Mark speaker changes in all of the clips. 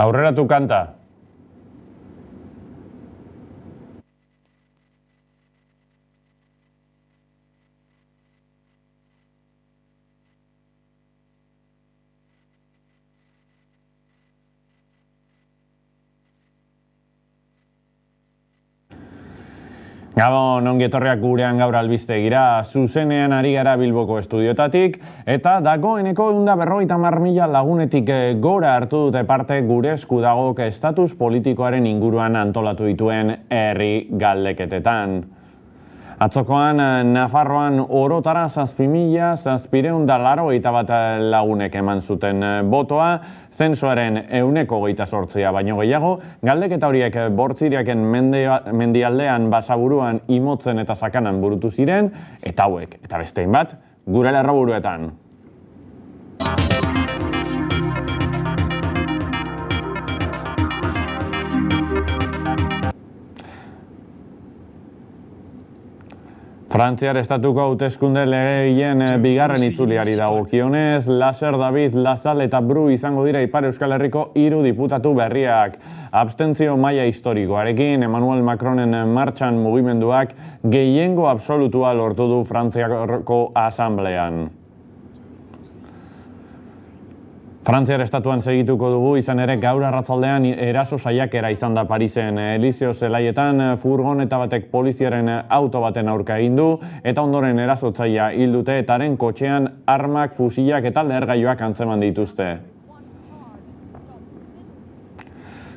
Speaker 1: Aurreratu kanta. Gabon, ongi etorriak gurean gaur albistegira, zuzenean ari gara Bilboko estudiotatik, eta dagoeneko 150.000 lagunetik gora hartu dute parte gure esku dago estatus politikoaren inguruan antolatu dituen herri galdeketetan. Atzokoan, Nafarroan orotara 7.781 lagunek eman zuten botoa, zensoaren 28% baino gehiago, galdeketa horiek Bortziriaken mendialdean, Basaburuan, Imotzen eta Sakanan burutu ziren, eta hauek, eta bestein bat, gure lerroburuetan. Frantziar estatuko hauteskunde legegien bigarren itzuliari dagokionez, Laser, David, Lazal eta Bru izango dira Ipar Euskal Herriko 3 diputatu berriak. Abstentzio maila historikoarekin, Emmanuel Macronen martxan mugimenduak gehiengo absolutua lortu du Frantziako asamblean. Frantziar estatuan segituko dugu, izan ere gaur arratzaldean eraso saiakera izan da Parisen. Elizeo zelaietan furgoneta batek poliziaren auto baten aurka egin du, eta ondoren erasotzailea hil dute eta haren kotxean armak, fusilak eta lehergailuak antzeman dituzte.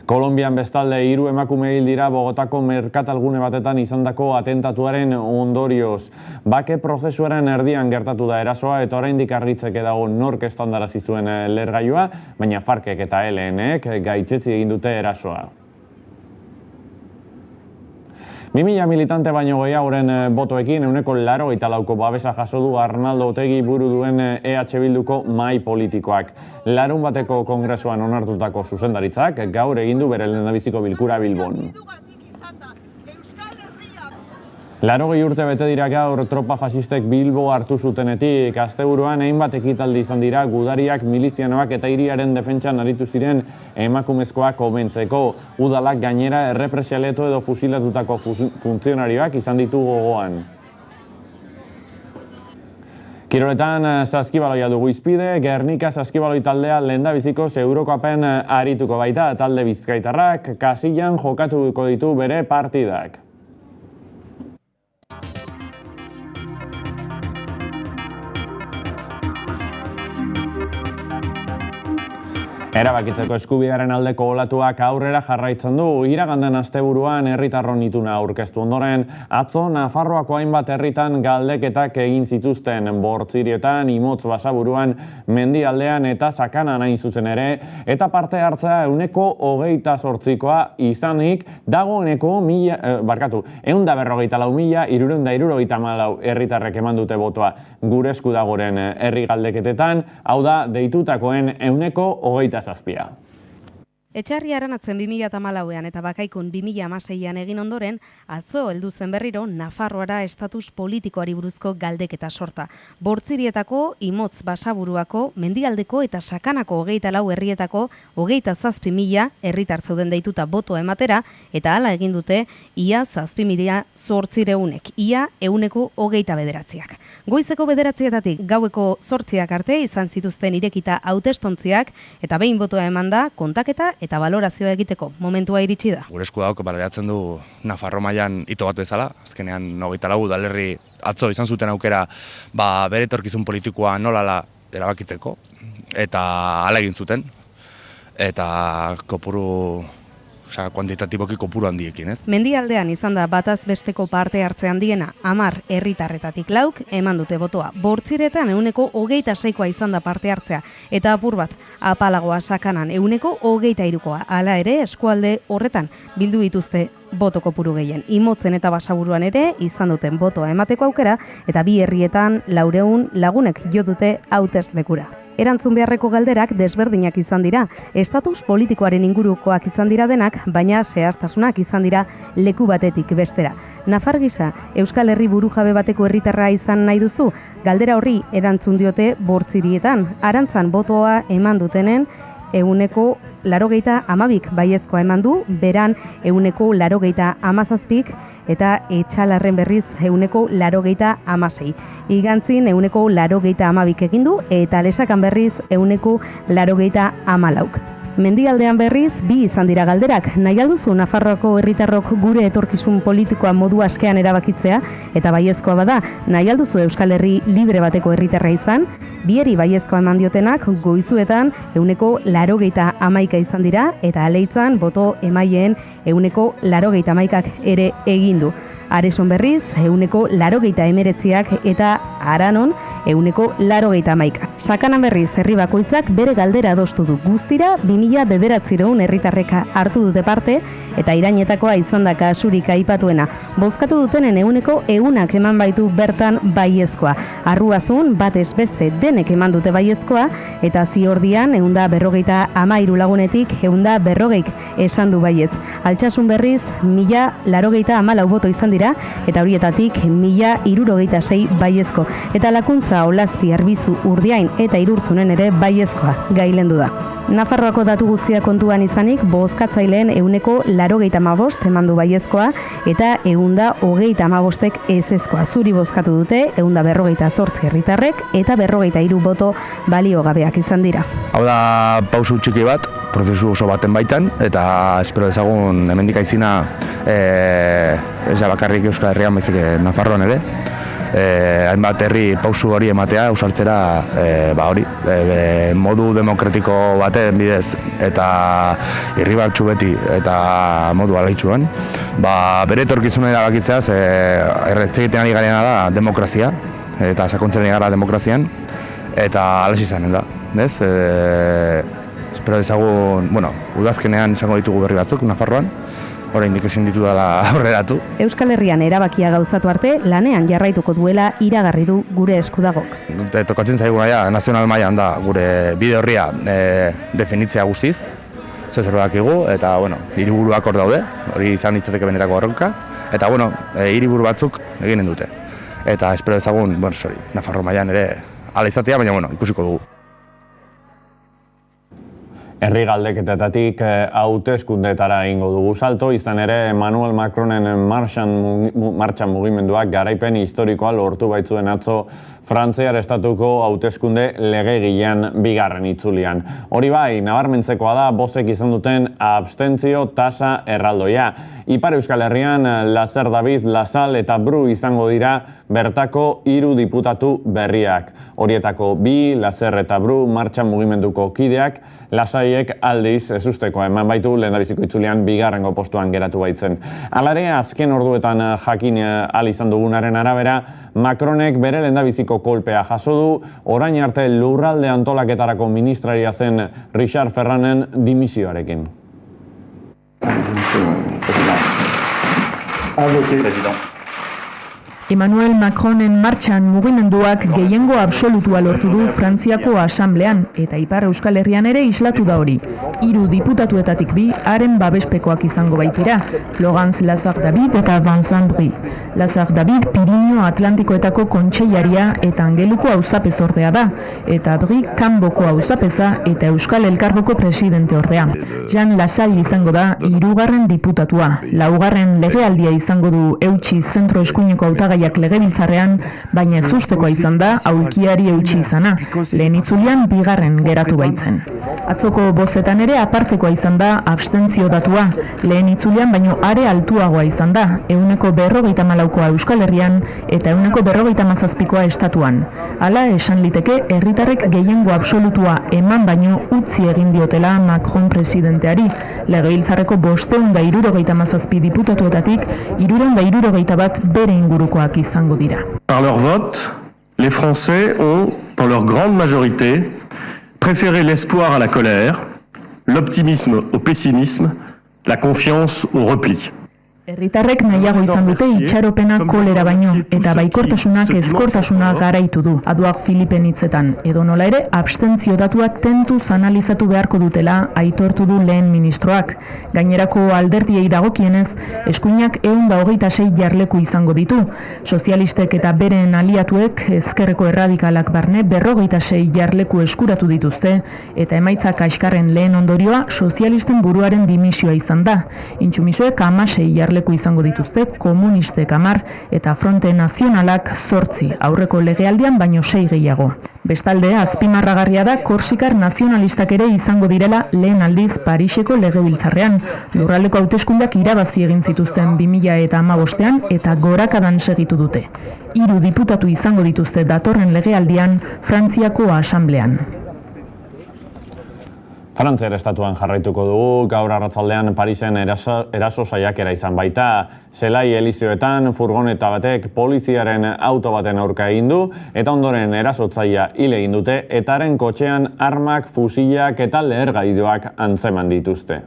Speaker 1: Kolonbian bestalde 3 emakume hil dira Bogotako merkatalgune batetan izandako atentatuaren ondorioz. Bake prozesuaren erdian gertatu da erasoa eta oraindik argitzeke dago nork estandarazi zuen lehergailua, baina Farkek eta ELN-ek gaitzetsi egin dute erasoa. 2.000 militante baino gehiagoren botoekin 84% babesa jaso du Arnaldo Otegi buru duen EH Bilduko mahai politikoak. Larunbateko kongresuan onartutako zuzendaritzak gaur egin du bere lehendabiziko bilkura Bilbon. 80 urte bete dira gaur tropa fasistek Bilbo hartu zutenetik. Asteburuan hainbat ekitaldi izan dira gudariak, milizianoak eta hiriaren defentsan aritu ziren emakumezkoak omentzeko. Udalak gainera errepresialetu edo fusilatutako funtzionarioak izan ditu gogoan. Kiroletan saskibaloia dugu izpide, Gernika saskibaloi taldea lehendabizikoz Eurokapen arituko baita talde bizkaitarrak, Kasillan jokatuko ditu bere partidak. Erabakitzeko eskubidearen aldeko olatuak aurrera jarraitzen du. Iraganden asteburuan herritarron ituna aurkeztu ondoren, atzo Nafarroako hainbat herritan galdeketak egin zituzten Bortzirietan, Imotz, Basaburuan, mendialdean eta Sakanan hain zuzen ere, eta parte hartzea 28%koa izanik, dagoeneko 154.374 herritarrek eman dute botoa gure esku dagoren herri galdeketetan, hau da deitutakoen 27%.
Speaker 2: Etxarri aranatzen 2014an eta Bakaikun 2016an egin ondoren, atzo heldu zen berriro Nafarroara estatus politikoari buruzko galdeketa sorta. Bortzirietako, Imotz, Basaburuako, mendialdeko eta Sakanako 24 herrietako 27.000 herritar zeuden deituta botoa ematera, eta hala egin dute ia 7.800, ia 129. Goizeko 9:00 gaueko 8:00 arte izan zituzten irekita hautestontziak eta behin botoa emanda kontaketa eta balorazioa egiteko momentua iritsi da.
Speaker 3: Gure esku dago baloratzen du Nafarro mailan hito bat bezala, azkenean 24 udalerri atzo izan zuten aukera bere etorkizun politikoa nolala erabakitzeko, eta hala egin zuten, eta kopuru kuantitatiboki kopuru handiekin, ez?
Speaker 2: Mendialdean izan da bataz besteko parte hartze handiena, 10 herritarretatik 4 eman dute botoa. Bortziretan 26%koa izan da parte hartzea, eta apur bat apalagoa Sakanan 23%koa. Hala ere, eskualde horretan bildu dituzte boto kopuru gehien. Imotzen eta Basaburuan ere izan duten botoa emateko aukera, eta bi herrietan 400 lagunek jo dute hauteslekura. Erantzun beharreko galderak desberdinak izan dira, estatus politikoaren ingurukoak izan dira denak, baina zehaztasunak izan dira leku batetik bestera. Nafar gisa, Euskal Herri burujabe bateko herritarra izan nahi duzu, galdera horri erantzun diote Bortzirietan, Arantzan botoa eman dutenen %82 baiezkoa eman du, beran %87 eta Etxalarren berriz %86. Igantzin %82 egin du eta Lesakan berriz %84. Mendialdean berriz, bi izan dira galderak. Nahi alduzu Nafarroako herritarrok gure etorkizun politikoa modu askean erabakitzea, eta baiezkoa bada, nahi alduzu Euskal Herri libre bateko herritarra izan, bieri baiezkoa eman diotenak goizuetan %81 izan dira, eta aleitzan boto emaileen %81 ere egin du. Areson berriz, %89 eta Aranon, %81. Sakanan berriz, herri bakoitzak bere galdera adostu du. Guztira, 2009 herritarreka hartu dute parte, eta Irainetakoa izan da kasurik aipatuena. Bozkatu dutenen €100 eman baitu bertan baiezkoa. Arruazun, batez beste denek eman dute baiezkoa, eta Ziordian, 153 lagunetik, 140 esan du baietz. Altsasun berriz, 1094 boto izan dira, eta horietatik 1066 baiezko. Eta Lakuntza, Olazti, Arbizu, Urdiain eta Irurtzunen ere baiezkoa gailendu da. Nafarroako datu guztia kontuan izanik, bozkatzaileen 185 eman du baiezkoa eta 135ek ezezkoa. Zuri bozkatu dute 148 herritarrek eta 43 boto baliogabeak izan dira.
Speaker 3: Hau da pausu txiki bat, prozesu oso baten baitan, eta espero dezagun hemendik aitzina ez da bakarrik Euskal Herrian, baizik Nafarroan ere. Hainbat herri pausu hori ematea, ausartzera modu demokratiko baten bidez eta irribartsu beti eta modu alaitsuan, bere etorkizuna erabakitzea, erretzegiten ari gareena da demokrazia, eta sakontzen ari gara demokrazian, eta alaxe izanen da. Espero dezagun, udazkenean izango ditugu berri batzuk, Nafarroan, oraindik ezin ditu dela aurreratu.
Speaker 2: Euskal Herrian erabakia gauzatu arte, lanean jarraituko duela iragarri du gure eskudagok.
Speaker 3: Tokatzen zaiguna nazional mailan da gure bide horria definitzea guztiz, zer dakigu, eta hiriburuak hor daude, hori izan ditzateke benetako erronka, eta hiriburu batzuk eginen dute. Eta espero dezagun, Nafarro mailan ere ala izatea, baina ikusiko dugu.
Speaker 1: Herri galdeketetatik hauteskundeetara egingo dugu salto, izan ere Emmanuel Macronen martxan mugimenduak garaipen historikoa lortu baitzuen atzo Frantziar estatuko hauteskunde legegilean bigarren itzulian. Hori bai, nabarmentzekoa da bozek izan duten abstentzio tasa erraldoia. Ipar Euskal Herrian Lazer David, Lasal eta Bru izango dira bertako 3 diputatu berriak. Horietako 2, Lazer eta Bru, martxan mugimenduko kideak, Lasaiek aldiz ezusteko eman baitu lehendabiziko itzulian bigarrengo postuan geratu baitzen. Halare, azken orduetan jakin ahal izan dugunaren arabera, Macronek bere lehendabiziko kolpea jaso du, orain arte lurralde antolaketarako ministraria zen Richard Ferranen dimisioarekin.
Speaker 4: Emmanuel Macronen martxan mugimenduak gehiengo absolutua lortu du Frantziako asamblean, eta Ipar Euskal Herrian ere islatu da hori. 3 diputatuetatik 2 haren babespekoak izango baitira, Florence Lazar David eta Vincent Brie. Lazar David Pirinio Atlantikoetako kontseilaria eta Angeluko auzapezordea da, eta Brie Kanboko auzapeza eta Euskal Elkargoko presidente ordea. Jean Lassalle izango da 3. diputatua. 4. legealdia izango du eutsi zentro eskuineko hautagaiak legebiltzarrean, baina ezustekoa izan da aulkiari eutsi izana. Lehen itzulian 2. geratu baitzen. Atzoko bozetan ere apartekoa izan da abstentzio datua. Lehen itzulian baino are altuagoa izan da, 54%koa Euskal Herrian eta 57%koa estatuan. Hala esan liteke herritarrek gehiengo absolutua eman baino utzi egin diotela Macron presidenteari. Legebiltzarreko 577 diputatuetatik 361 bere ingurukoak izango dira.
Speaker 5: Par leur vote, les Français ont, dans leur grande majorité, préféré l'espoir à la colère, l'optimisme au pessimisme, la confiance au repli.
Speaker 4: Herritarrek nahiago izan dute itxaropena kolera baino, eta baikortasunak ezkortasuna garaitu du, aduak Filipen hitzetan, edo nola ere, abstentzio datuak tentuz analizatu beharko dutela aitortu du lehen ministroak. Gainerako alderdiei dagokienez, eskuinak 126 jarleku izango ditu. Sozialistek eta beren aliatuek, ezkerreko erradikalak barne 56 jarleku eskuratu dituzte, eta emaitza kaskarren lehen ondorioa sozialisten buruaren dimisioa izan da. Intsumisoek 16 jarleku izango dituzte, komunistek 10 eta Fronte Nazionalak 8, aurreko legealdian baino 6 gehiago. Bestalde, azpimarragarria da Korsikar nazionalistak ere izango direla lehen aldiz Pariseko legebiltzarrean. Lurraldeko hauteskundeak irabazi egin zituzten 2015ean eta gorakadan segitu dute. 3 diputatu izango dituzte datorren legealdian Frantziako asamblean.
Speaker 1: Frantziar estatuan jarraituko dugu, gaur arratzaldean Parisen eraso saiakera izan baita. Zelai Elizioetan furgoneta batek poliziaren auto baten aurka egin du, eta ondoren erasotzailea hil egin dute, eta haren kotxean armak, fusilak eta lehergailuak antzeman dituzte.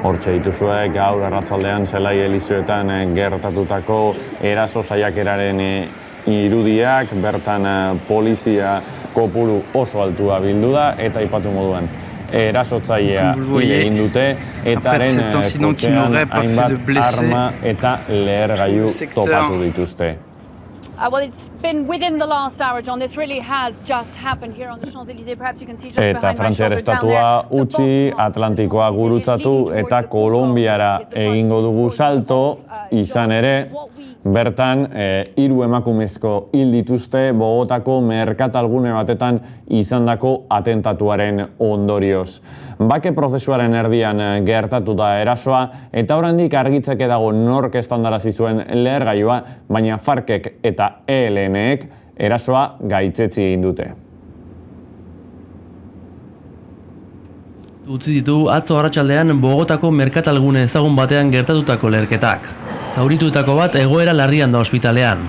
Speaker 1: Hortxe dituzue, gaur arratzaldean Zelai Elizioetan gertatutako eraso saiakeraren irudiak, bertan polizia kopuru oso altua bildu da, eta aipatu moduan erasotzailea hil egin dute, eta haren kotxean hainbat arma eta lehergailu topatu dituzte.
Speaker 6: Well, it's been within the last hour, John. This really has just happened here on the Champs-Élysées. Perhaps you can see just behind my shoulder down there.
Speaker 1: Eta Frantziar estatua utzi, Atlantikoa gurutzatu eta Kolonbiara egingo dugu salto, izan ere, bertan 3 emakumezko hil dituzte Bogotako merkatalgune batetan izandako atentatuaren ondorioz. Bake prozesuaren erdian gertatu da erasoa, eta oraindik argitzeke dago nork estandarazi zuen lehergailua, baina FARC-ek eta ELN-ek erasoa gaitzetsi egin dute.
Speaker 7: Utzi ditu atzo arratsaldean Bogotako merkatalgune ezagun batean gertatutako leherketak. Zauritutako bat egoera larrian da ospitalean.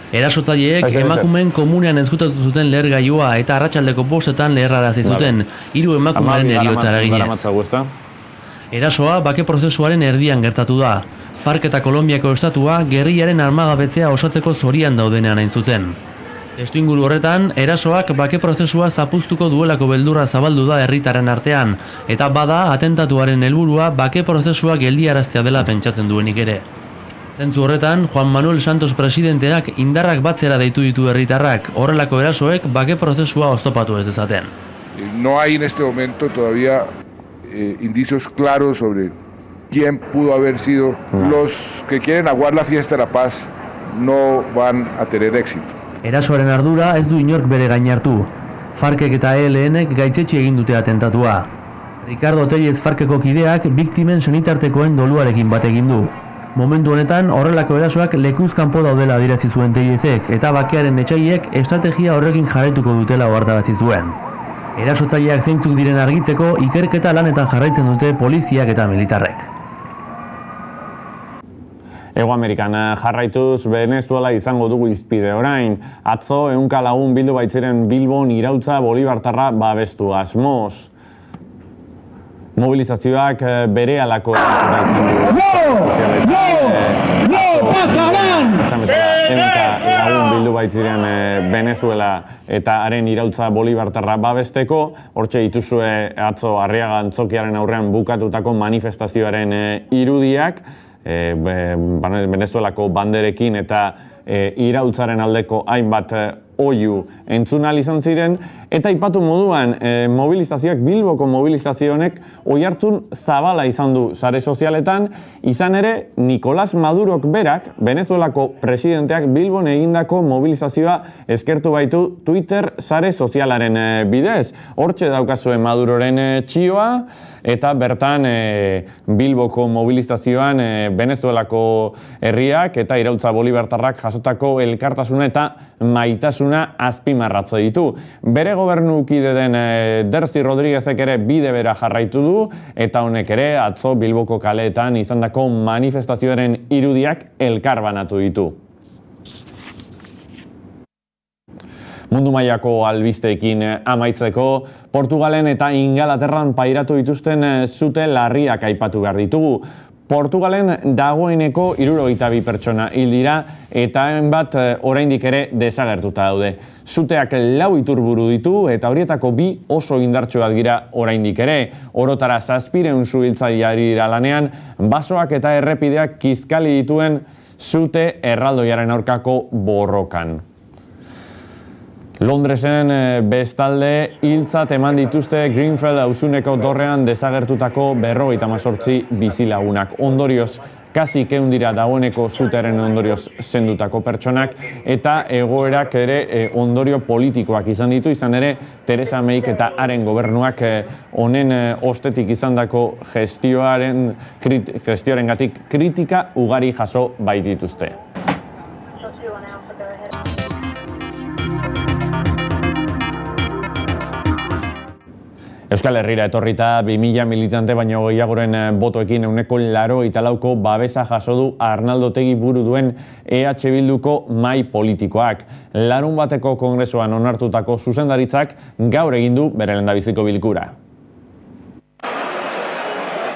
Speaker 7: Erasotzaileek emakumeen komunean ezkutatu zuten lehergailua eta arratsaldeko 5etan leherrarazi zuten 3 emakumeen heriotza eraginez. Erasoa bake prozesuaren erdian gertatu da. FARC eta Kolonbiako estatua gerrillaren armagabetzea osatzeko zorian daudenean hain zuten. Testuinguru horretan, erasoak bake prozesua zapuztuko duelako beldurra zabaldu da herritarren artean, eta bada atentatuaren helburua bake prozesua geldiaraztea dela pentsatzen duenik ere. Zentzu horretan, Juan Manuel Santos presidenteak indarrak batzera deitu ditu herritarrak, horrelako erasoek bake prozesua oztopatu ez dezaten.
Speaker 8: No hay en este momento todavía indicios claros sobre quién pudo haber sido. Los que quieren aguar la fiesta de la paz no van a tener éxito.
Speaker 7: Erasoaren ardura ez du inork bere gain hartu. FARC-ek eta ELN-ek gaitzetsi egin dute atentatua. Ricardo Tellez FARC-eko kideak biktimen senitartekoen doluarekin bat egin du. Momentu honetan horrelako erasoak lekuz kanpo daudela adierazi zuen Tellezek eta bakearen etsaiek estrategia horrekin jarraituko dutela ohartarazi zuen. Erasotzaileak zeintzuk diren argitzeko ikerketa lanetan jarraitzen dute poliziak eta militarrek.
Speaker 1: Hego Amerikan jarraituz Venezuela izango dugu izpide orain. Atzo 100 lagun bildu baitziren Bilbon iraultza bolibartarra babestu asmoz. Mobilizazioak berehalako erantzuna izan du. 100 lagun bildu baitziren Venezuela eta haren iraultza bolibartarra babesteko. Hortxe dituzue atzo Arriaga antzokiaren aurrean bukatutako manifestazioaren irudiak. Venezuelako banderekin eta iraultzaren aldeko hainbat oihu entzun ahal izan ziren, eta aipatu moduan mobilizazioak, Bilboko mobilizazio honek oihartzun zabala izan du sare sozialetan, izan ere Nicolás Madurok berak, Venezuelako presidenteak Bilbon egindako mobilizazioa eskertu baitu Twitter sare sozialaren bidez. Hortxe daukazue Maduroren txioa, eta bertan Bilboko mobilizazioan Venezuelako herriak eta iraultza bolibartarrak jasotako elkartasuna eta maitasuna azpimarratze ditu. Bere gobernukide den Dersi Rodríguezek ere bide bera jarraitu du, eta honek ere atzo Bilboko kaleetan izandako manifestazioaren irudiak elkarbanatu ditu. Mundu mailako albisteekin amaitzeko, Portugalen eta Ingalaterran pairatu dituzten sute larriak aipatu behar ditugu. Portugalen dagoeneko 62 pertsona hil dira eta hainbat oraindik ere desagertuta daude. Suteak 4 iturburu ditu eta horietako 2 oso indartsuak dira oraindik ere. Orotara 700 suhiltzaileari dira lanean, basoak eta errepideak kizkali dituen sute erraldoiaren aurkako borrokan. Londresen bestalde hiltzat eman dituzte Greenfell auzuneko dorrean desagertutako 58 bizilagunak. Ondorioz, kasik 100 dira dagoeneko sutearen ondorioz zendutako pertsonak eta egoerak ere ondorio politikoak izan ditu, izan ere Theresa Mayk eta haren gobernuak honen ostetik izandako gestioarengatik kritika ugari jaso baitituzte. Euskal Herrira etorrita 2000 militante baino gehiagoren botoekin 84ko babesa jaso du Arnaldo Otegi buru duen EH Bilduko mahai politikoak. Larunbateko kongresuan onartutako zuzendaritzak gaur egin du bere lehendabiziko bilkura.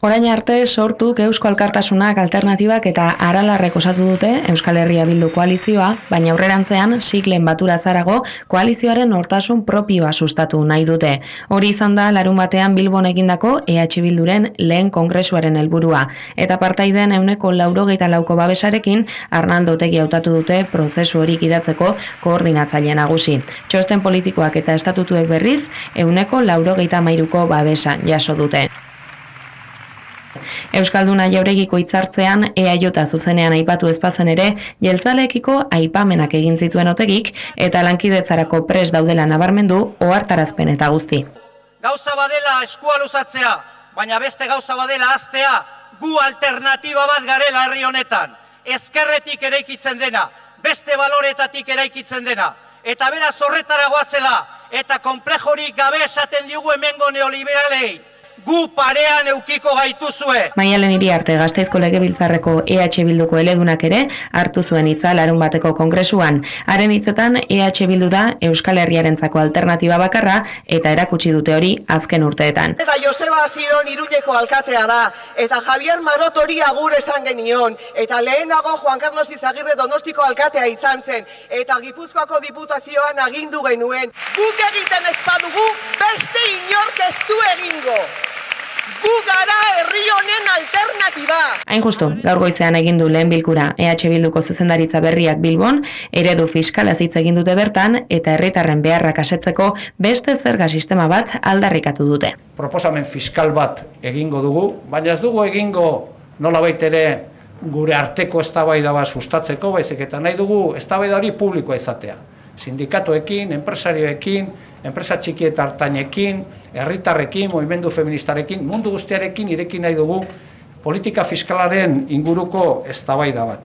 Speaker 4: Orain arte sortuk Eusko Alkartasunak, Alternatibak eta Aralarrek osatu dute Euskal Herria Bildu koalizioa, baina aurrerantzean siglen baturazarago koalizioaren nortasun propioa sustatu nahi dute. Hori izan da larunbatean Bilbon egindako EH Bilduren lehen kongresuaren helburua, eta partaideen 94ko babesarekin Arnaldo Otegi hautatu dute prozesu hori gidatzeko koordinatzaile nagusi. Txosten politikoak eta estatutuek berriz 93ko babesa jaso dute. Euskalduna Jauregiko hitzartzean EAJ zuzenean aipatu ezpazen ere, jeltzaleekiko aipamenak egin zituen Otegik eta lankidetzarako prest daudela nabarmendu ohartarazpen eta guzti.
Speaker 9: Gauza badela eskua luzatzea, baina beste gauza badela haztea, gu alternatiba bat garela herri honetan. Ezkerretik eraikitzen dena, beste baloretatik eraikitzen dena. Eta beraz horretara goazela, eta konplejorik gabe esaten digu hemengo neoliberalei. Gu parean eukiko gaituzue.
Speaker 4: Maialen Iriarte Gasteizko Legebiltzarreko EH Bilduko eledunak ere hartu zuen hitza larunbateko kongresuan. Haren hitzetan EH Bildu da Euskal Herriarentzako alternatiba bakarra eta erakutsi dute hori azken urteetan.
Speaker 10: Eta Joseba Asiron Iruñeko alkatea da, eta Javier Marot hori agur esan genion, eta lehenago Juan Carlos Izagirre Donostiko alkatea izan zen, eta Gipuzkoako diputazioan agindu genuen. Guk egiten ez badugu, beste inork ez du egingo. Gu gara herri honen alternatiba!
Speaker 4: Hain justu, gaur goizean egin du lehen bilkura EH Bilduko zuzendaritza berriak Bilbon, eredu fiskalaz hitz egin dute bertan eta herritarren beharrak asetzeko beste zerga sistema bat aldarrikatu dute.
Speaker 11: Proposamen fiskal bat egingo dugu, baina ez dugu egingo nolabait ere gure arteko eztabaida bat sustatzeko, baizik eta nahi dugu eztabaida hori publikoa izatea. Sindikatuekin, enpresarioekin, enpresa txiki eta hartainekin, herritarrekin, mugimendu feministarekin, mundu guztiarekin ireki nahi dugu politika fiskalaren inguruko eztabaida bat.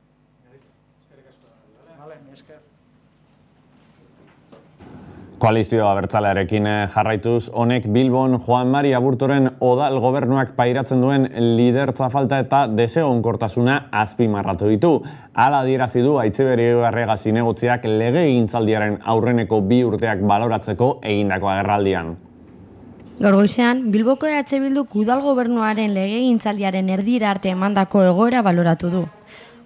Speaker 1: Koalizio abertzalearekin jarraituz, honek Bilbon Juan Mari Aburtoren odal gobernuak pairatzen duen lidertza falta eta desegonkortasuna azpimarratu ditu. Hala adierazi du Aitziber Iribarrega zinegotziak legegintzaldiaren aurreneko 2 urteak baloratzeko egindako agerraldian.
Speaker 12: Gaur goizean, Bilboko EH Bilduk udal gobernuaren legegintzaldiaren erdira arte emandako egoera baloratu du.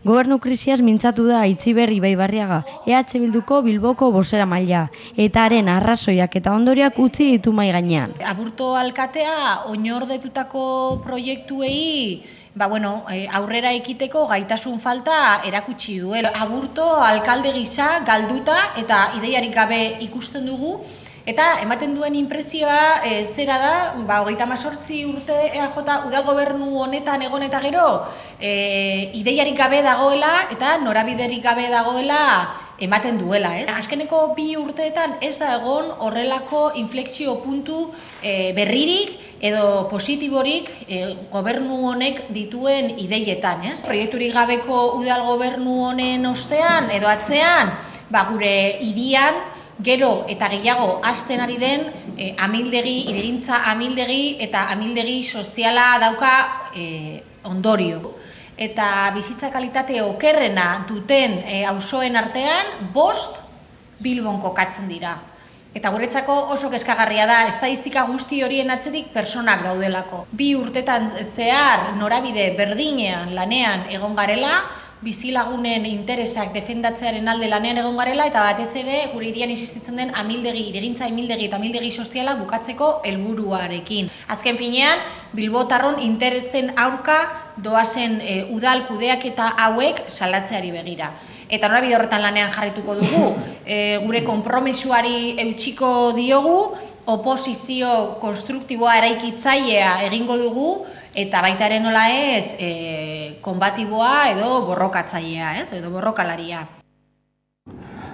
Speaker 12: Gobernu krisiaz mintzatu da Aitziber Ibaibarriaga, EH Bilduko Bilboko bozeramailea, eta haren arrazoiak eta ondoriak utzi ditu mahai gainean.
Speaker 13: Aburto alkatea oinordetutako proiektuei aurrera ekiteko gaitasun falta erakutsi duela. Aburto alkalde gisa galduta eta ideiarik gabe ikusten dugu. Eta ematen duen inpresioa zera da, 38 urte EAJ udal gobernu honetan egon eta gero, ideiarik gabe dagoela eta norabiderik gabe dagoela ematen duela. Azkeneko 2 urteetan ez da egon horrelako inflexio puntu berririk edo positiborik gobernu honek dituen ideietan. Proiekturik gabeko udal gobernu honen ostean edo atzean, gure hirian, gero eta gehiago hasten ari den amildegi, hirigintza amildegi eta amildegi soziala dauka ondorio. Eta bizitza kalitate okerrena duten auzoen artean 5 Bilbon kokatzen dira. Eta guretzako oso kezkagarria da, estadistika guzti horien atzetik personak daudelako. 2 urtetan zehar norabide berdinean lanean egon garela, bizilagunen interesak defendatzearen alde lanean egon garela, eta batez ere gure hirian existitzen den hirigintza amildegi eta amildegi soziala bukatzeko helburuarekin. Azken finean, bilbotarron interesen aurka doazen udal kudeaketa hauek salatzeari begira. Eta norabide horretan lanean jarrituko dugu, gure konpromesuari eutxiko diogu, oposizio konstruktiboa eraikitzailea egingo dugu, eta baita ere nola ez, konbatiboa edo borrokatzailea, edo borrokalaria.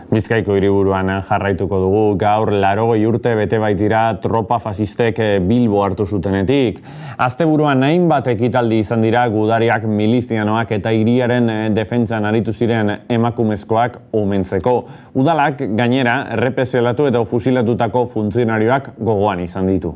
Speaker 1: Bizkaiko hiriburuan jarraituko dugu, gaur 80 urte bete baitira tropa fasistek Bilbo hartu zutenetik. Asteburuan hainbat ekitaldi izan dira gudariak, milizianoak eta hiriaren defentsan aritu ziren emakumezkoak omentzeko. Udalak gainera errepresalatu edo fusilatutako funtzionarioak gogoan izan ditu.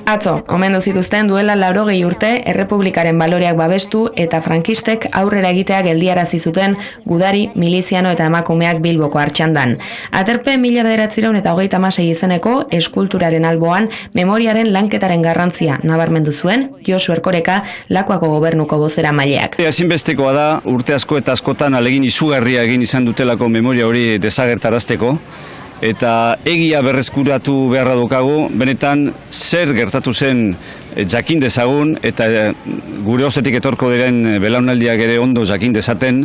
Speaker 4: Atzo, omendu zituzten duela 80 urte errepublikaren baloreak babestu eta frankistek aurrera egitea geldiarazi zuten gudari, miliziano eta emakumeak Bilboko Artxandan. Aterpe 1936 izeneko eskulturaren alboan memoriaren lanketaren garrantzia nabarmendu zuen Josu Erkoreka, Lakuako gobernuko bozeramaileak.
Speaker 14: Ezinbestekoa da urte asko eta askotan alegin izugarria egin izan dutelako memoria hori desagertarazteko. Eta egia berreskuratu beharra daukagu, benetan zer gertatu zen jakin dezagun eta gure ostetik etorko diren belaunaldiak ere ondo jakin dezaten,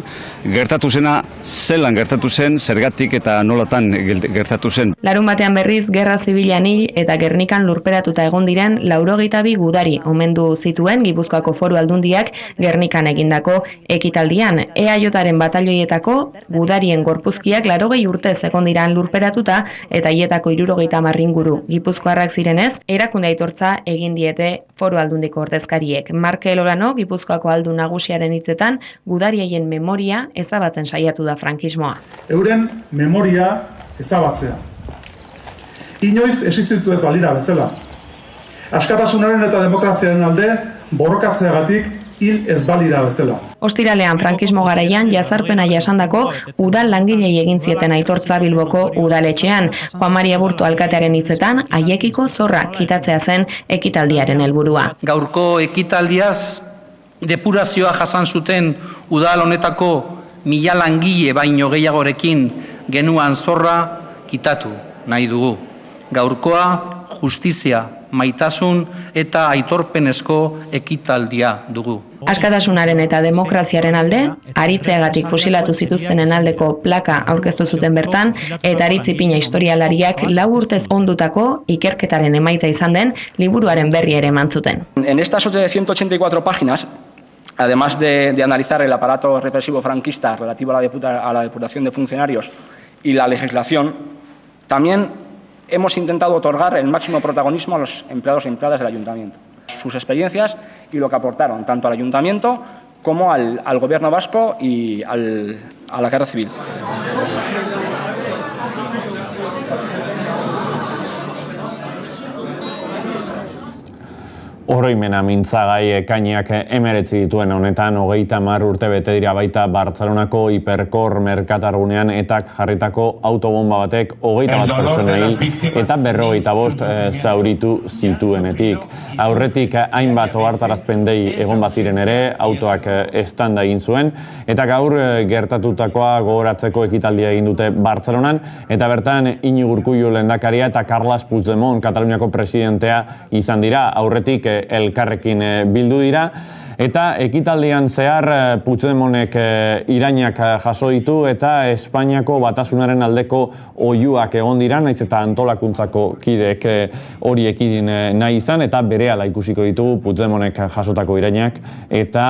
Speaker 14: gertatu zena zelan gertatu zen, zergatik eta nolatan gertatu zen.
Speaker 4: Larunbatean berriz gerra zibilan hil eta Gernikan lurperatuta egon diren 82 gudari omendu zituen Gipuzkoako Foru Aldundiak Gernikan egindako ekitaldian. EAJaren batalioietako gudarien gorpuzkiak 80 urtez egon diran lurperatuta eta hietako 70 inguru gipuzkoarrak zirenez, erakunde aitortza egin diete Foru Aldundiko ordezkariek. Markel Olano, Gipuzkoako aldun nagusiaren hitzetan, gudarien memoria ezabatzen saiatu da frankismoa.
Speaker 15: Euren memoria ezabatzea. Inoiz existitu ez balira bezala. Askatasunaren eta demokraziaren alde borrokatzeagatik hil ez balira bezala.
Speaker 4: Ostiralean frankismo garaian jazarpena jasandako udal langilei egin zieten aitortza Bilboko udaletxean. Juan Maria Burto alkatearen hitzetan haiekiko zorra kitatzea zen ekitaldiaren helburua.
Speaker 16: Gaurko ekitaldiaz depurazioa jasan zuten udal honetako 1000 langile baino gehiagorekin genuan zorra kitatu nahi dugu. Gaurkoa justizia, maitasun eta aitorpenezko ekitaldia dugu.
Speaker 4: Askatasunaren eta demokraziaren alde, aritzeagatik fusilatu zituztenen aldeko plaka aurkeztu zuten bertan, eta Aritzipina historialariak 4 urtez ondutako ikerketaren emaitza izan den liburuaren berri ere eman zuten.
Speaker 17: En estas 184 páginas, además de analizar el aparato represivo franquista relativo a la depuración de funcionarios y la legislación, también hemos intentado otorgar el máximo protagonismo a los empleados y empleadas del ayuntamiento, sus experiencias y lo que aportaron tanto al ayuntamiento como al gobierno vasco y a la guerra civil.
Speaker 1: Oroimena mintzagai ekainak 19 dituen honetan 30 urte bete dira baita Bartzelonako hiperkor merkatargunean etak jarritako autobomba batek 21 pertsona hil eta 55 zauritu zituenetik. Aurretik hainbat ohartarazpen dei egon baziren ere, autoak eztanda egin zuen eta gaur gertatutakoa gogoratzeko ekitaldia egin dute Bartzelonan eta bertan Iñigo Urkullu lehendakaria eta Carles Puigdemont Kataluniako presidentea izan dira. Aurretik elkarrekin bildu dira eta ekitaldian zehar Puigdemontek irainak jaso ditu eta Espainiako batasunaren aldeko oihuak egon dira, naiz eta antolakuntzako kideek hori ekidin nahi izan eta berehala ikusiko ditugu Puigdemontek jasotako irainak eta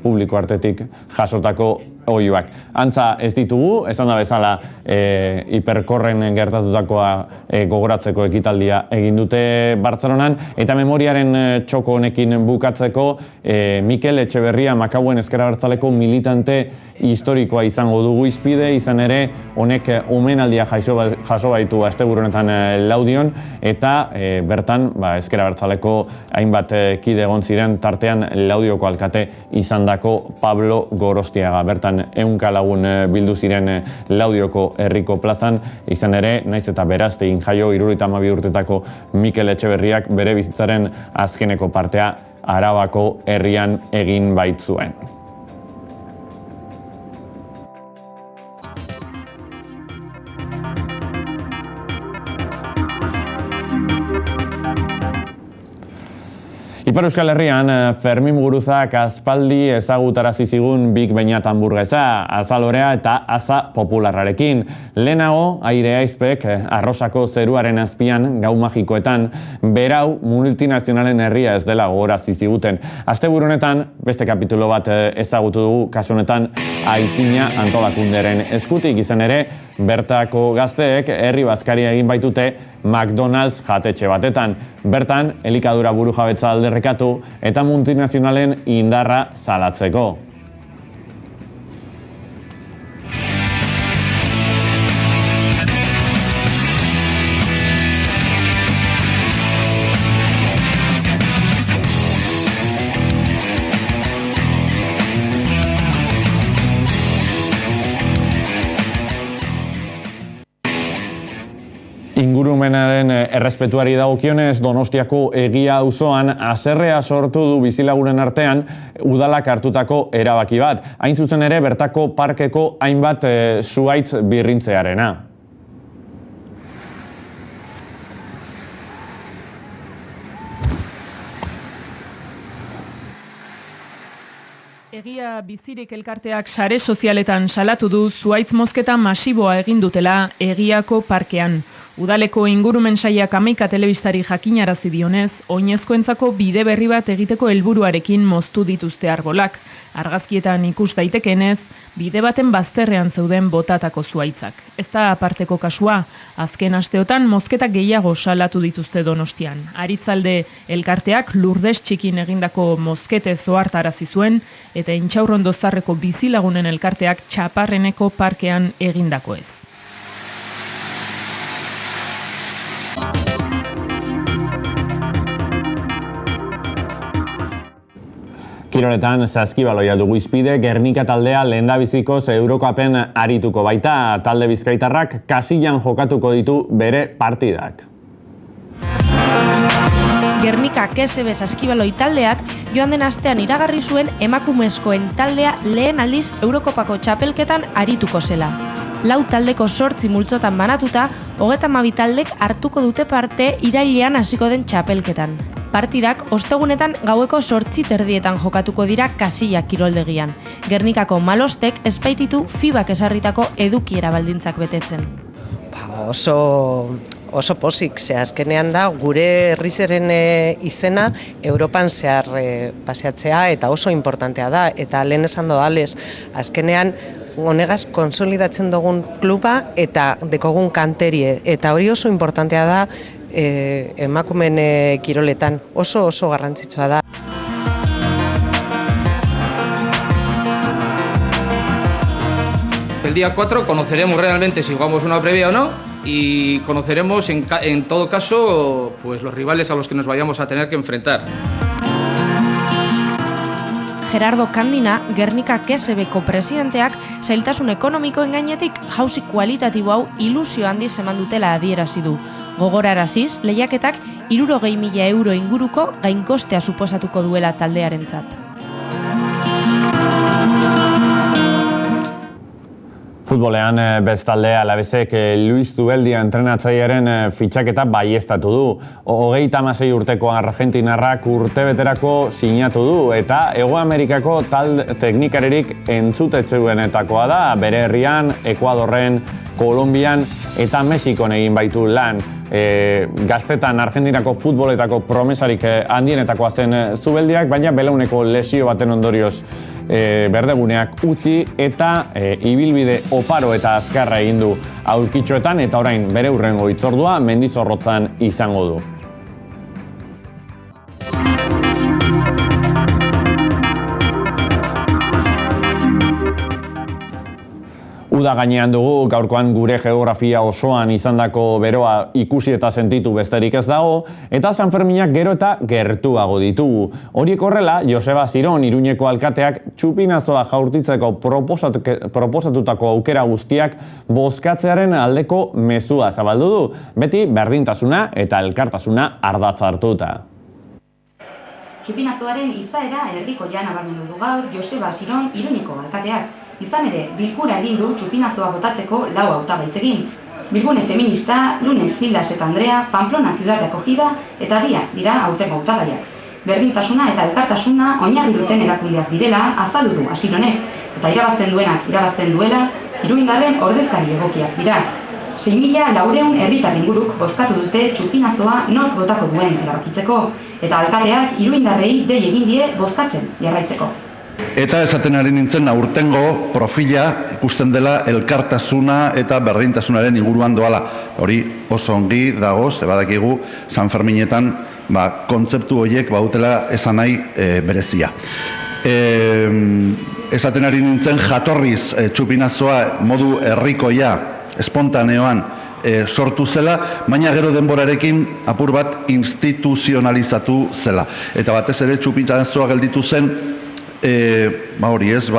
Speaker 1: publiko artetik jasotako oihuak. Antza ez ditugu, esan da bezala hiperkorren gertatutakoa gogoratzeko ekitaldia egin dute Bartzelonan eta memoriaren txoko honekin bukatzeko Mikel Etxeberria Makauen ezker abertzaleko militante historikoa izango dugu izpide, izan ere honek omenaldia jaso baitu asteburu honetan Laudion, eta bertan ezker abertzaleko hainbat kide egon ziren, tartean Laudioko alkate izandako Pablo Gorostiaga. Bertan 100 lagun bildu ziren Laudioko herriko plazan, izan ere, naiz eta berazte jaio 72 urtetako Mikel Etxeberriak bere bizitzaren azkeneko partea Arabako herrian egin baitzuen. Ipar Euskal Herrian, Fermin Muguruzak aspaldi ezagutarazi zigun Big Beñat hamburguesa, azalorea eta aza popularrarekin. Lehenago, Aire Aizpek, Arrosako zeruaren azpian, gau magikoetan, berau multinazionalen herria ez dela gogorarazi ziguten. Asteburu honetan, beste kapitulo bat ezagutu dugu, kasu honetan, Aitzina Antolakunderen eskutik, izan ere, bertako gazteek herri bazkaria egin baitute McDonald's jatetxe batetan. Bertan, elikadura burujabetza alderrekatu eta multinazionalen indarra salatzeko. Ingurumenaren errespetuari dagokionez, Donostiako Egia auzoan haserrea sortu du bizilagunen artean udalak hartutako erabaki bat. Hain zuzen ere, bertako parkeko hainbat zuhaitz birrintzearena.
Speaker 4: Egia bizirik elkarteak sare sozialetan salatu du zuhaitz mozketa masiboa egin dutela Egiako parkean. Udaleko ingurumen sailak Hamaika telebistari jakinarazi dionez, oinezkoentzako bide berri bat egiteko helburuarekin moztu dituzte arbolak. Argazkietan ikus daitekeenez, bide baten bazterrean zeuden botatako zuhaitzak. Ez da aparteko kasua, azken asteotan mozketak gehiago salatu dituzte Donostian. Aritzalde elkarteak Lurdes Txikin egindako mozketez ohartarazi zuen, eta Intxaurrondo Zarreko bizilagunen elkarteak Txaparreneko parkean egindako ez.
Speaker 1: Kiroletan Saskibaloia dugu izpide, Gernika taldea lehendabizikoz Eurokapen arituko baita, talde bizkaitarrak kasillan jokatuko ditu bere partidak.
Speaker 2: Gernika KSB Saskibaloi taldeak joan den astean iragarri zuen emakumezkoen taldea lehen aldiz Eurokopako txapelketan arituko zela. 4 taldeko 8 multzotan banatuta, 32 taldek hartuko dute parte irailean hasiko den txapelketan. Partidak ostegunetan gaueko 8:30 jokatuko dira Kasilla kiroldegian. Gernikako Malostek ez baititu FIBak esarritako edukiera baldintzak betetzen.
Speaker 18: Oso pozik, azkenean da gure herrizeren izena Europan zehar paseatzea eta oso importantea da, eta lehen esan dodalez, azkenean honegaz konsolidatzen dugun kluba eta dekogun kanterie, eta hori oso importantea da emakumen kiroletan, oso garrantzitsua da.
Speaker 19: El día 4 conoceremos realmente si jugamos una previa o no, y conoceremos en todo caso pues los rivales a los que nos vayamos a tener que enfrentar.
Speaker 2: Gerardo Kandina, Gernika KSBko presidenteak, zailtasun ekonomikoen gainetik jauzi kualitatibo hau ilusio handiz eman dutela adierazi du. Gogoraraziz, lehiaketak 60.000 euro inguruko gainkostea suposatuko duela taldearentzat.
Speaker 1: Futbolean bestalde Alavesek Luis Zubeldia entrenatzailearen fitxaketa baieztatu du. 36 urteko argentinarrak urtebeterako sinatu du eta Hego Amerikako talde teknikaririk entzutetsuenetakoa da. Bere herrian, Ekuadorren, Kolonbian eta Mexikon egin baitu lan. Gaztetan Argentinako futboletako promesarik handienetakoa zen Zubeldiak, baina belauneko lesio baten ondorioz berdeguneak utzi eta ibilbide oparo eta azkarra egin du aurkitxoetan, eta orain bere hurrengo hitzordua Mendizorrotzan izango du. Uda gainean dugu, gaurkoan gure geografia osoan izandako beroa ikusi eta sentitu besterik ez dago, eta San Ferminak gero eta gertuago ditugu. Horiek horrela, Joseba Ziron Iruñeko alkateak txupinazoa jaurtitzeko proposatutako aukera guztiak bozkatzearen aldeko mezua zabaldu du, beti berdintasuna eta elkartasuna ardatz hartuta.
Speaker 2: Txupinazoaren izaera herrikoia nabarmendu du gaur Joseba Ziron Iruñeko alkateak. Izan ere, bilkura egin du txupinazoa botatzeko 4 hautagaitzekin. Bilgune feminista, Lunes, Gildas eta Andrea, Pamplona Ciudad de Acogida eta Dia dira aurtengo hautagaiak. Berdintasuna eta elkartasuna oinarri duten erakundeak direla azaldu du Zironek, eta irabazten duenak irabazten duela, iruindarren ordezkari egokiak dira. 6.400 herritar inguruk bozkatu dute txupinazoa nork botako duen erabakitzeko, eta alkateak iruindarrei dei egin die bozkatzen jarraitzeko.
Speaker 20: Eta esaten ari nintzen aurtengo profila ikusten dela elkartasuna eta berdintasunaren inguruan doala. Hori oso ongi dago, badakigu San Ferminetan kontzeptu horiek bautela esan nahi berezia. Esaten ari nintzen jatorriz txupinazoa modu herrikoia, espontaneoan sortu zela, baina gero denborarekin apur bat instituzionalizatu zela. Eta batez ere txupinazoa gelditu zen hori ez,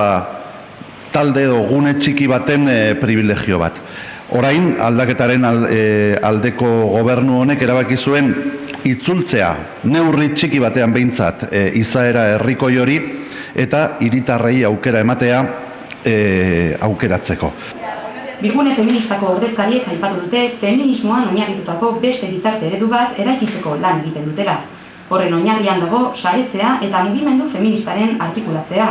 Speaker 20: talde edo gune txiki baten privilegio bat. Orain, aldaketaren aldeko gobernu honek erabaki zuen itzultzea, neurri txiki batean behintzat, izaera herrikoi hori, eta hiritarrei aukera ematea aukeratzeko.
Speaker 2: Bilgune feministako ordezkariek aipatu dute feminismoan oinarritutako beste gizarte eredu bat eraikitzeko lan egiten dutela. Horren oinarrian dago saretzea eta mugimendu feministaren artikulatzea.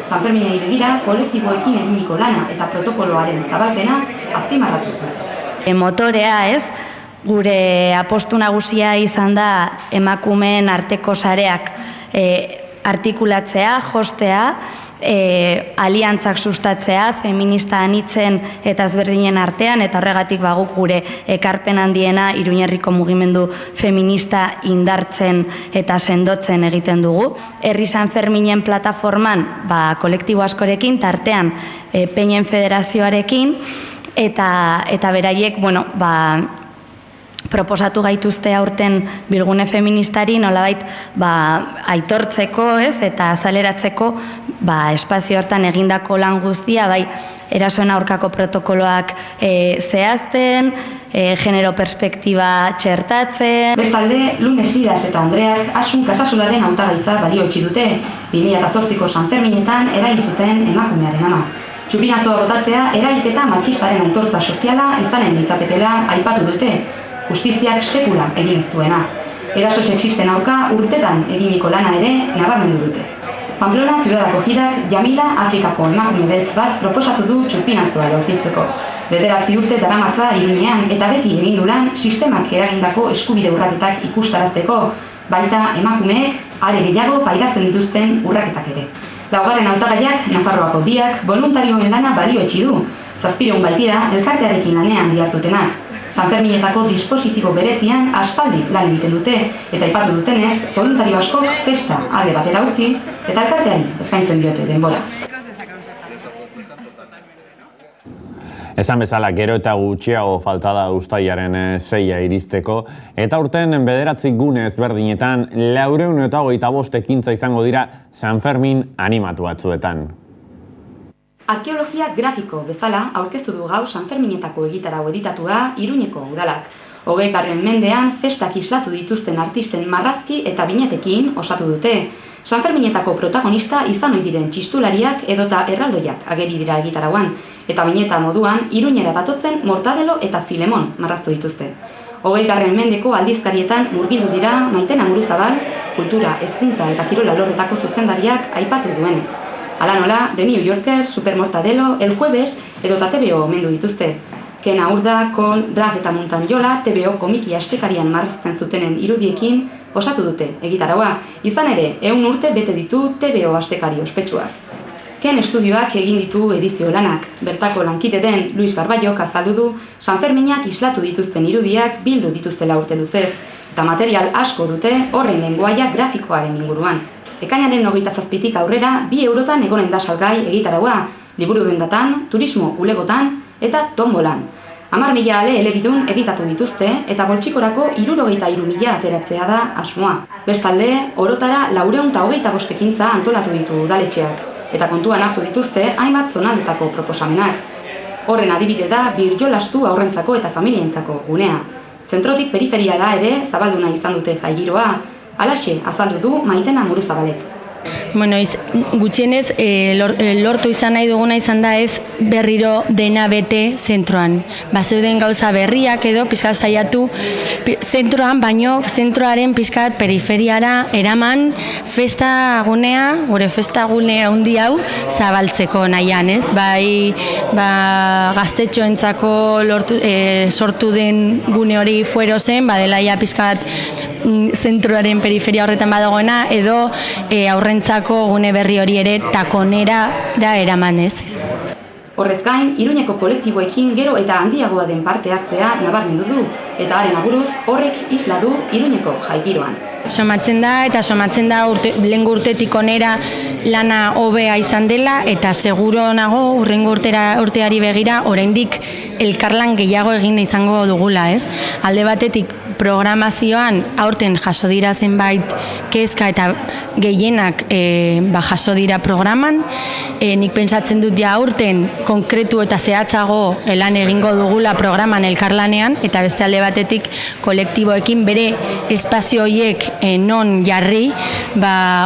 Speaker 2: San Ferminei begira, kolektiboekin eginiko lana eta protokoloaren zabalpena azpimarratu dute.
Speaker 12: Motorea ez, gure apostu nagusia izan da emakumeen arteko sareak artikulatzea, jostea, aliantzak sustatzea, feminista anitzen eta ezberdinen artean, eta horregatik guk gure ekarpen handiena Iruñerriko mugimendu feminista indartzen eta sendotzen egiten dugu. Herri San Ferminen plataforman kolektibo askorekin, tartean Peñen Federazioarekin, eta beraiek, proposatu gaituzte aurten bilgune feministari nolabait aitortzeko eta azaleratzeko espazio hortan egindako lan guztia, erasoen aurkako protokoloak zehazten, genero perspektiba txertatzen.
Speaker 2: Bestalde, Lunes, Gildas eta Andreak Asun Casasolaren hautagaitza balioetsi dute 2008ko San Ferminetan erailtzuten emakumearen ama. Txupinazoa botatzea erailketa matxistaren aitortza soziala izanen litzatekeela aipatu dute, justiziak sekula egin ez duena. Eraso sexisten aurka urtetan eginiko lana ere nabarmendu dute. Pamplona Ciudad de Acogidak Jamila Afrikako emakume beltz bat proposatu du txupinazoa jaurtitzeko. 9 urte daramatza Iruñean eta beti egin du lan sistemak eragindako eskubide urraketak ikustarazteko, baita emakumeek are gehiago pairatzen dituzten urraketak ere. Laugarren hautagaiak Nafarroako Diak voluntarioen lana balioetsi du. 700 baitira elkartearekin lanean dihartutenak. San Ferminetako dispositibo berezian aspaldi lan egiten dute, eta aipatu dutenez, voluntario askok festa alde batera utzi, eta elkarteari eskaintzen diote denbora.
Speaker 1: Esan bezala, gero eta gutxiago falta da uztailaren 6 iristeko, eta urten 9 gune ezberdinetan 425 ekintza izango dira San Fermin animatu batzuetan.
Speaker 2: Arkeologia grafiko bezala aurkeztu du gau San Ferminetako egitarau editatua Iruñeko udalak. 20. mendean festak islatu dituzten artisten marrazki eta binetekin osatu dute. San Ferminetako protagonista izan ohi diren txistulariak edota erraldoiak ageri dira egitarauan, eta bineta moduan Iruñera datozen Mortadelo eta Filemon marraztu dituzte. 20. mendeko aldizkarietan murgildu dira Maiten Amuruzabal, kultura, hezkuntza eta kirola alorretako zuzendariak aipatu duenez. Hala nola, The New Yorker, Super Mortadelo, El Jueves edota TVO omendu dituzte. Ken Aurda, Col, Raf eta Montanjola TVO komiki astekarian marrazten zutenen irudiekin osatu dute egitaraua. Izan ere, 100 urte bete ditu TVO astekari ospetsuak. Ken estudioak egin ditu edizio lanak. Bertako lankide den Luis Garballok azaldu du San Ferminak islatu dituzten irudiak bildu dituztela urte luzez, eta material asko dute horren lengoaia grafikoaren inguruan. Ekainaren 27tik aurrera 2 eurotan egonen da salgai egitaraua,
Speaker 21: liburu dendatan, turismo bulegotan eta tombolan. 10.000 ale elebidun editatu dituzte eta poltsikorako 63.000 ateratzea da asmoa. Bestalde, orotara 425 ekintza antolatu ditu udaletxeak eta kontuan hartu dituzte hainbat zonaldetako proposamenak. Horren adibide da birjolastu haurrentzako eta familientzako gunea. Zentrotik periferiara ere zabalduna izan dute jaigiroa, halaxe azaldu du Maitena Muruzabalek.
Speaker 12: Bueno, gutxienez lortu izan nahi duguna izan da ez berriro dena bete zentroan. Bazeuden gauza berriak edo pixkat saiatu zentroan, baino zentroaren pixkat periferiara eraman gure festagune handi hau zabaltzeko nahian, ez? Bai, gaztetxoentzako sortu den gune hori fuero zen, badelaia pixkat zentroaren periferia horretan badagoena, edo aurrentzako gune berri hori ere takonera eramanez.
Speaker 21: Horrez gain, Iruñeko kolektiboekin gero eta handiagoa den parte hartzea nabarmendu du, eta haren aburuz horrek isla du Iruñeko jaigiroan.
Speaker 12: Somatzen da lehengo urtetik onera lana hobea izan dela eta seguro nago hurrengo urteari begira oraindik elkarlan gehiago egin izango dugula, ez? Alde batetik programazioan aurten jaso dira zenbait kezka eta gehienak jaso dira programan. Nik pentsatzen dut ja aurten konkretu eta zehatzago lan egingo dugula programan elkarlanean, eta beste alde batetik kolektiboekin bere espazio horiek non jarri,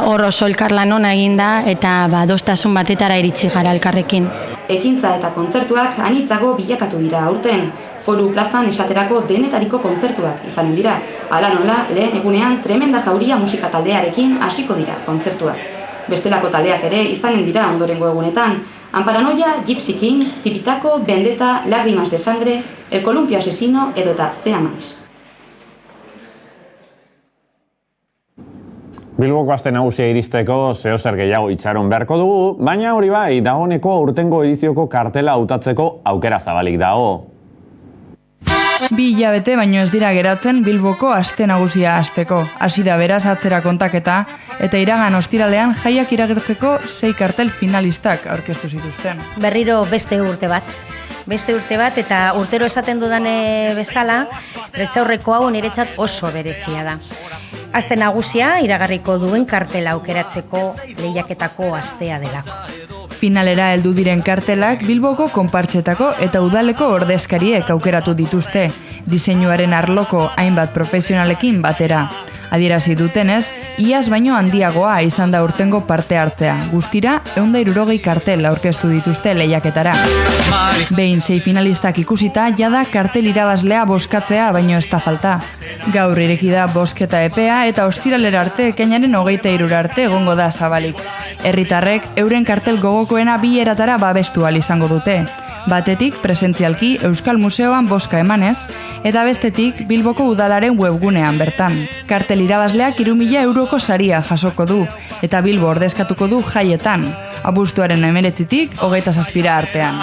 Speaker 12: hor oso elkarlan ona egin da eta adostasun batetara iritsi gara elkarrekin.
Speaker 21: Ekintza eta kontzertuak anitzago bilakatu dira aurten. Foru plazan esaterako denetariko kontzertuak izanen dira. Hala nola, lehen egunean Tremenda Jauria musika taldearekin hasiko dira kontzertuak. Bestelako taldeak ere izanen dira ondorengo egunetan. Amparanoia, Gypsy Kings, Tipitako, Vendetta, Lágrimas de Sangre, El Columpio Asesino edo eta Zea Maiz.
Speaker 1: Bilboko aste nagusia iristeko zeozer gehiago itxaron beharko dugu, baina hori bai, dagoeneko aurtengo edizioko kartela hautatzeko aukera zabalik dago.
Speaker 4: 2 hilabete baino ez dira geratzen Bilboko aste nagusia hasteko. Hasi da beraz atzera kontaketa eta iragan ostiralean jaiak iragertzeko 6 kartel finalistak aurkeztu zituzten.
Speaker 22: Berriro beste urte bat eta urtero esaten dudan bezala, Prentsaurreko hau niretzat oso berezia da. Aste nagusia iragarriko duen kartela aukeratzeko lehiaketako astea delako.
Speaker 4: Finalera heldu diren kartelak Bilboko konpartsetako eta udaleko ordezkariek aukeratu dituzte, diseinuaren arloko hainbat profesionalekin batera. Adierazi dutenez, iaz baino handiagoa izan da urtengo parte hartzea. Guztira, 160 kartel aurkeztu dituzte lehiaketara. Behin 6 finalistak ikusita, jada kartel irabazlea bozkatzea baino ez da falta. Gaur ireki da bozketa epea eta ostiralera arte ekainaren 23 arte egongo da zabalik. Herritarrek euren kartel gogokoena 2 eratara babestu ahal izango dute. Batetik presentzialki Euskal Museoan bozka emanez, eta bestetik Bilboko udalaren webgunean bertan. Kartel irabazleak 3.000 euroko saria jasoko du, eta Bilbo ordezkatuko du jaietan, abuztuaren 19-tik 27 artean.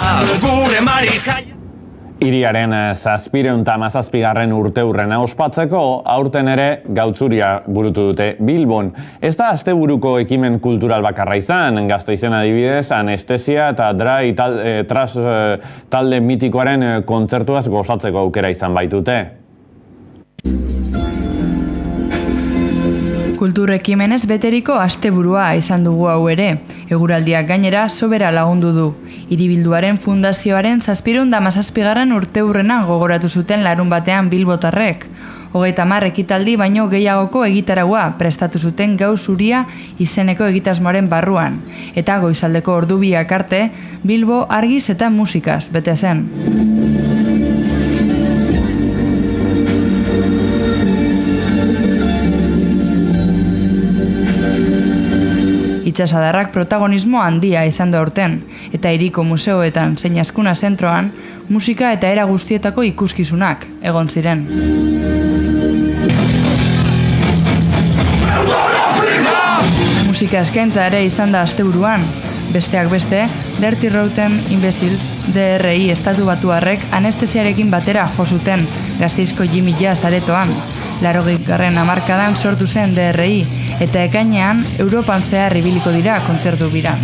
Speaker 1: Hiriaren 717. urteurrena ospatzeko, aurten ere gautzuria burutu dute Bilbon. Ez da asteburuko ekimen kultural bakarra izan, Gasteizen adibidez, Anestesia eta Dry talde mitikoaren kontzertuaz gozatzeko aukera izan baitute.
Speaker 4: Kultur ekimenez beteriko asteburua izan dugu hau ere. Eguraldiak gainera sobera lagundu du. Hiribilduaren fundazioaren 717. urteurrena gogoratu zuten larun batean bilbotarrek. 30 ekitaldi baino gehiagoko egitaragua prestatu zuten Gau Zuria izeneko egitasmoaren barruan. Eta goizaldeko ordu 2 arte, Bilbo argiz eta musikaz bete zen. Itxasadarrak protagonismo handia izan da aurten, eta hiriko museoetan zein Azkuna zentroan, musika eta era guztietako ikuskizunak egon ziren. Musika eskaintza ere izan da asteburuan, besteak beste, Dirty Rotten Imbeciles, DRI estatu batuarrek anestesiarekin batera jo zuten Gasteizko Jimmy Jazz aretoan. 80. hamarkadan sortu zen DRI, eta ekainean Europan zehar ibiliko dira kontzertu biran.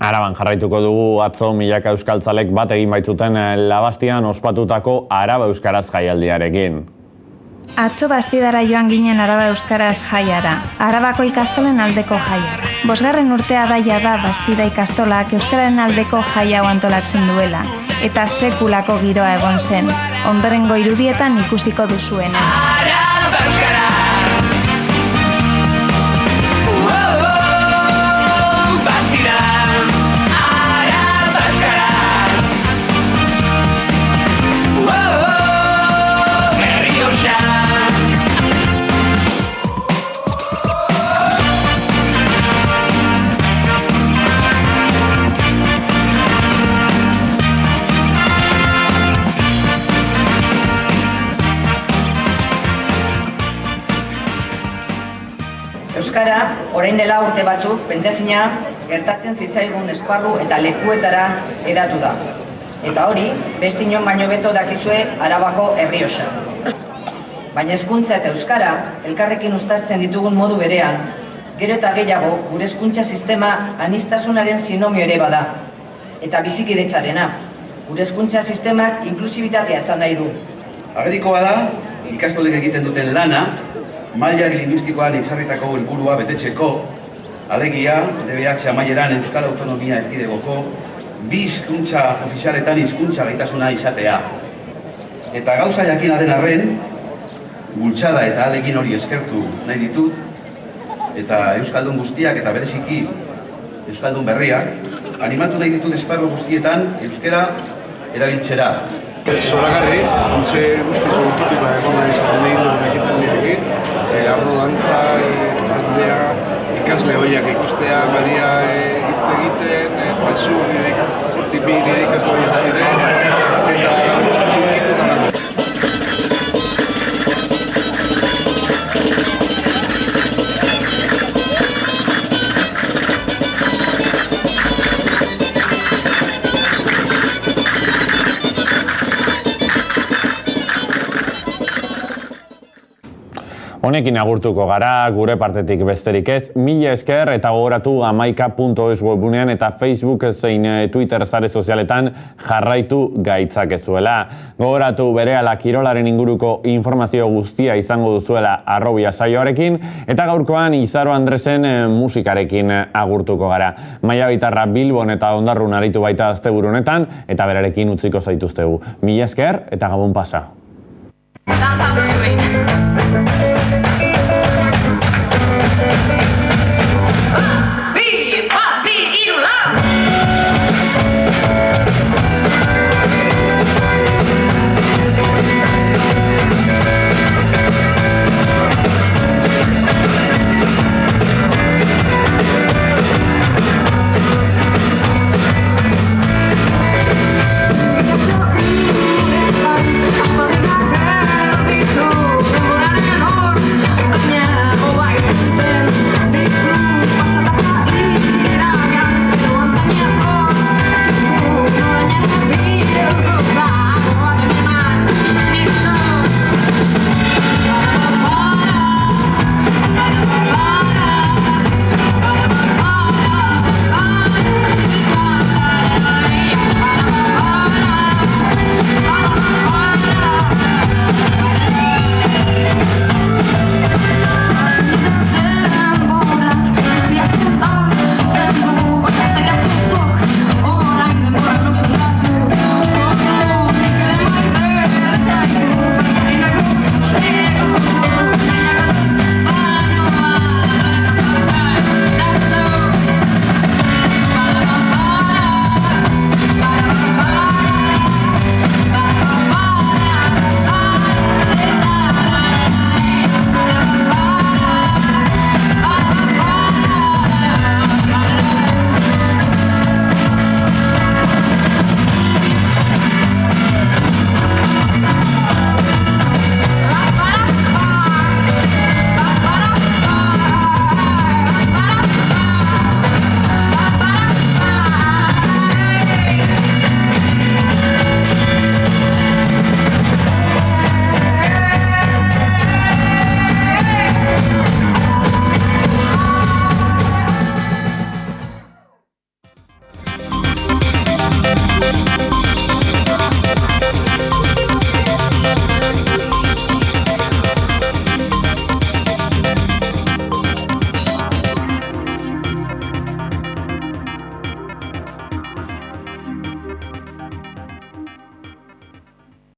Speaker 1: Araban jarraituko dugu atzo milaka euskaltzalek bat egin baitzuten Labastian ospatutako Araba Euskaraz jaialdiarekin.
Speaker 3: Atzo Bastidara joan ginen Araba Euskaraz jaiara, Arabako ikastolen aldeko jaiara. 5. urtea daia da Bastida ikastolak Euskararen aldeko jai hau antolatzen duela, eta sekulako giroa egon zen, ondorengo irudietan ikusiko duzuena. Araba Euskaraz!
Speaker 5: Euskara, orain dela urte batzuk, pentsazina gertatzen zitzaigun esparru eta lekuetara hedatu da. Eta hori, beste inon baino beto dakizue Arabako Errioxa. Baina hezkuntza eta euskara elkarrekin uztartzen ditugun modu berean, gero eta gehiago gure hezkuntza sistema aniztasunaren sinomio ere bada. Eta bizikidetzarena, gure hezkuntza sistemak inklusibitatea esan nahi du.
Speaker 23: Agerikoa da, ikastolek egiten duten lana, maila lingüistikoan ezarritako helburua betetzeko, alegia, DBH amaieran Euskal Autonomia Erkidegoko, 2 hizkuntza ofizialetan hizkuntza gaitasuna izatea. Eta gauza jakina den arren, bultzada eta alegin hori eskertu nahi ditut, eta Euskaldun guztiak eta bereziki Euskaldun berriak, animatu nahi ditut esparru guztietan euskara erabiltzera.
Speaker 24: Zoragarri, ontze guzti zugutituta egon izan egin duen ekitaldiakin, ardo dantza, jendea, ikasle horiak ikustea, Maria hitz egiten, Jesu urtipi nire ikasle horiak ziren, eta guzti zugutituta dago.
Speaker 1: Honekin agurtuko gara, gure partetik besterik ez, mila esker eta gogoratu amaika.es webunean eta Facebook zein Twitter sare sozialetan jarraitu gaitzakezuela. Gogoratu berehala kirolaren inguruko informazio guztia izango duzuela arrobia saioarekin eta gaurkoan Izaro Andresen musikarekin agurtuko gara. Maia Bitarra Bilbon eta Ondarrun aritu baita asteburu honetan eta berarekin utziko zaituztegu. Mila esker eta gabon pasa.